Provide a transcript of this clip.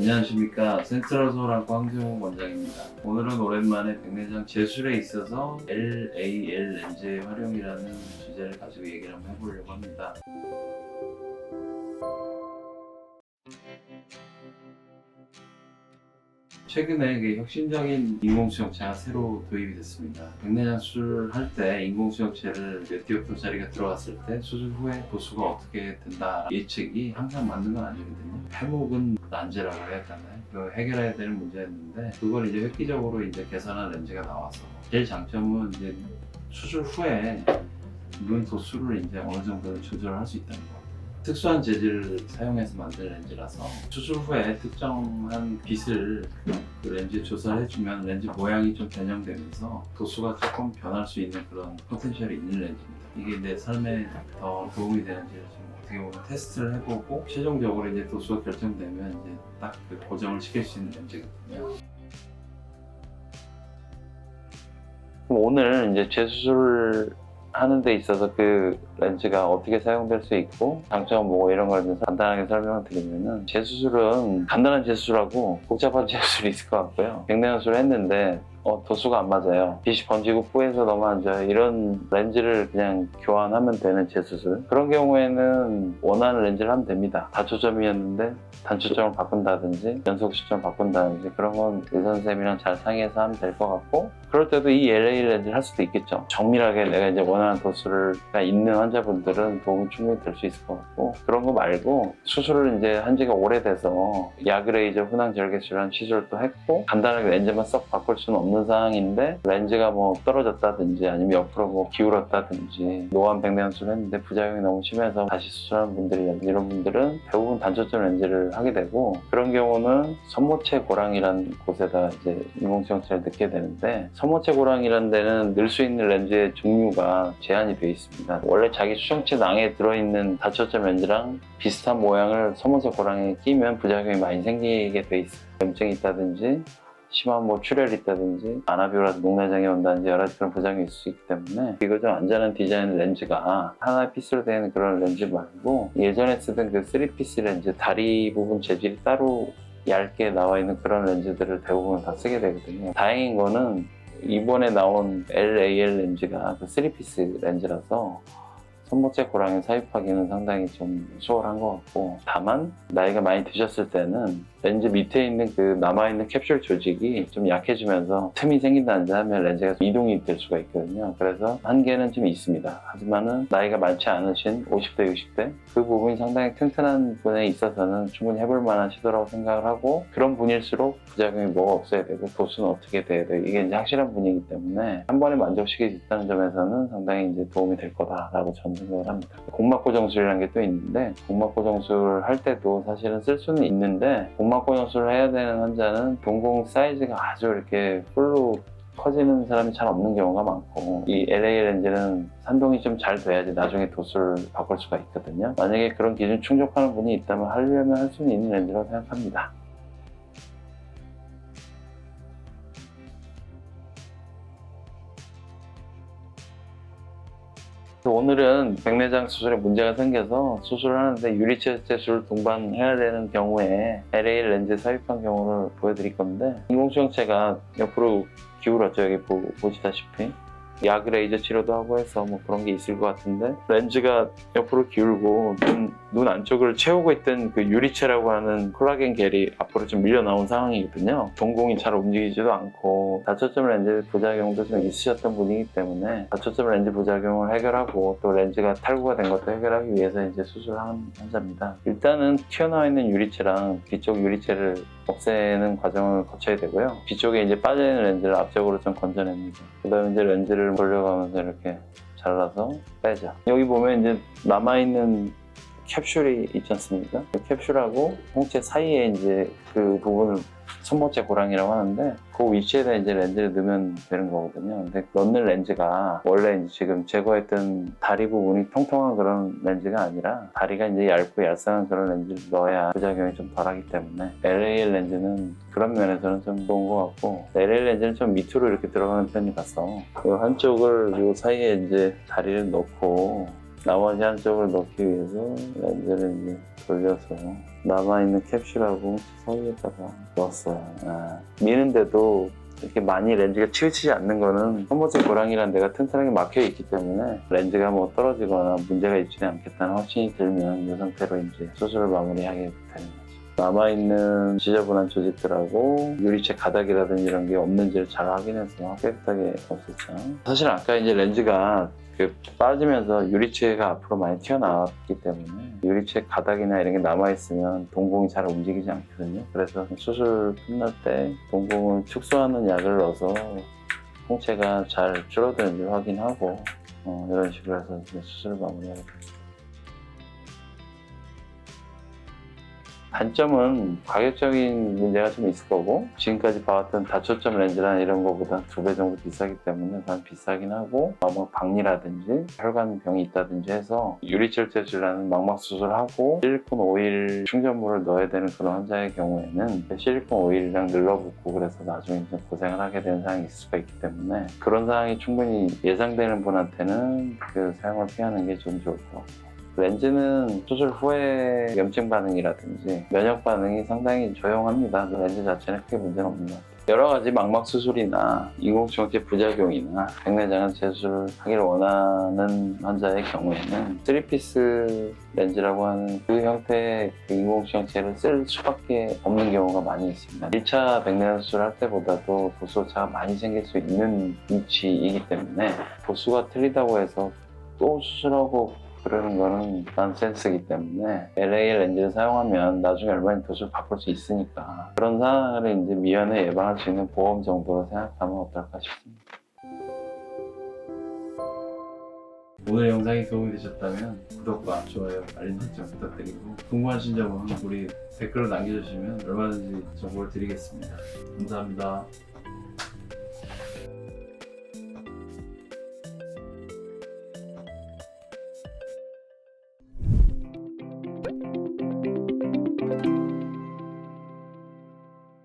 안녕하십니까, 센트럴 서울학과 황정호 원장입니다. 오늘은 오랜만에 백내장 제술에 있어서 LAL 렌즈의 활용이라는 주제를 가지고 얘기를 한번 해보려고 합니다. 최근에 그 혁신적인 인공수정체가 새로 도입이 됐습니다. 백내장 수술을 할 때 인공수정체를 몇 디옵터짜리가 들어갔을 때 수술 후에 도수가 어떻게 된다 예측이 항상 맞는 건 아니거든요. 해묵은 난제라고 해야 되나요? 그 해결해야 되는 문제였는데 그걸 이제 획기적으로 이제 개선한 렌즈가 나와서 제일 장점은 이제 수술 후에 눈 도수를 이제 어느 정도 조절할 수 있다는 거. 특수한 재질을 사용해서 만든 렌즈라서 수술 후에 특정한 빛을 그 렌즈에 조사해주면 렌즈 모양이 좀 변형되면서 도수가 조금 변할 수 있는 그런 포텐셜이 있는 렌즈입니다. 이게 내 삶에 더 도움이 되는지를 좀 어떻게 보면 테스트를 해보고 최종적으로 이제 도수가 결정되면 이제 딱 그 고정을 시킬 수 있는 렌즈거든요. 오늘 이제 재수술 하는 데 있어서 그 렌즈가 어떻게 사용될 수 있고 장점 뭐고 이런 거에 대해서 간단하게 설명을 드리면은 재수술은 간단한 재수술하고 복잡한 재수술이 있을 것 같고요. 백내장 수술을 했는데 도수가 안 맞아요. 빛이 번지고 뿌에서 너무 안 좋아요. 이런 렌즈를 그냥 교환하면 되는 재수술. 그런 경우에는 원하는 렌즈를 하면 됩니다. 다초점이었는데 단초점을 바꾼다든지 연속 초점을 바꾼다든지 그런 건 의사 선생님이랑 잘 상의해서 하면 될 것 같고, 그럴 때도 이 LA 렌즈를 할 수도 있겠죠. 정밀하게 내가 이제 원하는 도수가 있는 환자분들은 도움이 충분히 될 수 있을 것 같고, 그런 거 말고 수술을 이제 한 지가 오래돼서 야그레이저 훈황 절개술이라는 시술도 했고 간단하게 렌즈만 썩 바꿀 수는 없는 상황인데 렌즈가 뭐 떨어졌다든지 아니면 옆으로 뭐 기울었다든지 노안 백내장 수술을 했는데 부작용이 너무 심해서 다시 수술하는 분들이라든지 이런 분들은 대부분 단초점 렌즈를 하게 되고, 그런 경우는 선모체 고랑이라는 곳에다 이제 인공수정체를 넣게 되는데, 선모체 고랑이라는 데는 넣을 수 있는 렌즈의 종류가 제한이 되어 있습니다. 원래 자기 수정체 낭에 들어있는 다초점 렌즈랑 비슷한 모양을 선모체 고랑에 끼면 부작용이 많이 생기게 돼 있어요. 염증이 있다든지 심한 뭐 출혈이 있다든지 아나비오라든지 녹내장이 온다든지 여러 가지 그런 부작용이 있을 수 있기 때문에 이거 좀 안전한 디자인 렌즈가 하나의 피스로 되는 그런 렌즈 말고 예전에 쓰던 그 3피스 렌즈 다리 부분 재질이 따로 얇게 나와 있는 그런 렌즈들을 대부분 다 쓰게 되거든요. 다행인 거는 이번에 나온 LAL 렌즈가 그 3피스 렌즈라서 선모체 고랑에 삽입하기는 상당히 좀 수월한 것 같고, 다만 나이가 많이 드셨을 때는 렌즈 밑에 있는 그 남아있는 캡슐 조직이 좀 약해지면서 틈이 생긴다든지 하면 렌즈가 이동이 될 수가 있거든요. 그래서 한계는 좀 있습니다. 하지만은 나이가 많지 않으신 50대, 60대 그 부분이 상당히 튼튼한 분에 있어서는 충분히 해볼 만한 시도라고 생각을 하고, 그런 분일수록 부작용이 뭐가 없어야 되고 도수는 어떻게 돼야 되고 이게 이제 확실한 분이기 때문에 한 번에 만족시킬 수 있다는 점에서는 상당히 이제 도움이 될 거다라고 저는 생각을 합니다. 공막 고정술이라는 게 또 있는데, 공막 고정술 할 때도 사실은 쓸 수는 있는데 공막 고정술을 해야 되는 환자는 동공 사이즈가 아주 이렇게 풀로 커지는 사람이 잘 없는 경우가 많고, 이 LA 렌즈는 산동이 좀 잘 돼야지 나중에 도수를 바꿀 수가 있거든요. 만약에 그런 기준 충족하는 분이 있다면 하려면 할 수는 있는 렌즈라고 생각합니다. 오늘은 백내장 수술에 문제가 생겨서 수술을 하는데 유리체 재술을 동반해야 되는 경우에 LA 렌즈 삽입한 경우를 보여드릴 건데, 인공수정체가 옆으로 기울었죠. 여기 보시다시피 야그레이저 치료도 하고 해서 뭐 그런 게 있을 것 같은데, 렌즈가 옆으로 기울고 눈 안쪽을 채우고 있던 그 유리체라고 하는 콜라겐 겔이 앞으로 좀 밀려 나온 상황이거든요. 동공이 잘 움직이지도 않고 다초점 렌즈 부작용도 좀 있으셨던 분이기 때문에 다초점 렌즈 부작용을 해결하고 또 렌즈가 탈구가 된 것도 해결하기 위해서 이제 수술하는 환자입니다. 일단은 튀어나와 있는 유리체랑 뒤쪽 유리체를 없애는 과정을 거쳐야 되고요. 뒤쪽에 이제 빠져있는 렌즈를 앞쪽으로 좀 건져냅니다. 그 다음에 이제 렌즈를 돌려가면서 이렇게 잘라서 빼죠. 여기 보면 이제 남아있는 캡슐이 있지 않습니까? 그 캡슐하고 홍채 사이에 이제 그 부분을 선모체 고랑이라고 하는데, 그 위치에다 이제 렌즈를 넣으면 되는 거거든요. 근데 넣는 렌즈가 원래 이제 지금 제거했던 다리 부분이 통통한 그런 렌즈가 아니라 다리가 이제 얇고 얄쌍한 그런 렌즈를 넣어야 부작용이 좀 덜하기 때문에 LAL 렌즈는 그런 면에서는 좀 좋은 것 같고, LAL 렌즈는 좀 밑으로 이렇게 들어가는 편이라서 그 한쪽을 이 사이에 이제 다리를 넣고 나머지 한쪽을 넣기 위해서 렌즈를 이제 돌려서 남아있는 캡슐하고 사이에다가 넣었어요. 미는데도 이렇게 많이 렌즈가 치우치지 않는 거는 컴포트 고랑이라는 데가 튼튼하게 막혀 있기 때문에 렌즈가 뭐 떨어지거나 문제가 있지는 않겠다는 확신이 들면 이 상태로 이제 수술을 마무리하게 되는 거죠. 남아있는 지저분한 조직들하고 유리체 가닥이라든지 이런 게 없는지를 잘 확인해서 깨끗하게 없앴죠. 사실 아까 이제 렌즈가 빠지면서 유리체가 앞으로 많이 튀어나왔기 때문에 유리체 가닥이나 이런 게 남아있으면 동공이 잘 움직이지 않거든요. 그래서 수술 끝날 때 동공을 축소하는 약을 넣어서 홍채가 잘 줄어드는지 확인하고 이런 식으로 해서 이제 수술을 마무리하게 됩니다. 단점은 가격적인 문제가 좀 있을 거고 지금까지 봐왔던 다초점 렌즈나 이런 거보다 2배 정도 비싸기 때문에 단 비싸긴 하고 뭐 박리라든지 혈관병이 있다든지 해서 유리철제술라는 망막 수술하고 실리콘 오일 충전물을 넣어야 되는 그런 환자의 경우에는 실리콘 오일이랑 늘러붙고 그래서 나중에 좀 고생을 하게 되는 상황이 있을 수가 있기 때문에 그런 상황이 충분히 예상되는 분한테는 그 사용을 피하는 게 좀 좋을 것 같아요. 렌즈는 수술 후에 염증 반응이라든지 면역 반응이 상당히 조용합니다. 렌즈 자체는 크게 문제는 없는 것 같아요. 여러 가지 망막 수술이나 인공수정체 부작용이나 백내장을 재수술을 하기를 원하는 환자의 경우에는 3피스 렌즈라고 하는 그 형태의 인공수정체를 쓸 수밖에 없는 경우가 많이 있습니다. 1차 백내장 수술할 때보다도 도수 오차가 많이 생길 수 있는 위치이기 때문에 도수가 틀리다고 해서 또 수술하고 그러는 거는 난센스이기 때문에 LA 렌즈를 사용하면 나중에 얼마나 도수를 바꿀 수 있으니까 그런 상황을 이제 미연에 예방할 수 있는 보험 정도로 생각하면 어떨까 싶습니다. 오늘 영상이 도움이 되셨다면 구독과 좋아요, 알림 설정 부탁드리고 궁금하신 점은 우리 댓글로 남겨주시면 얼마든지 정보를 드리겠습니다. 감사합니다.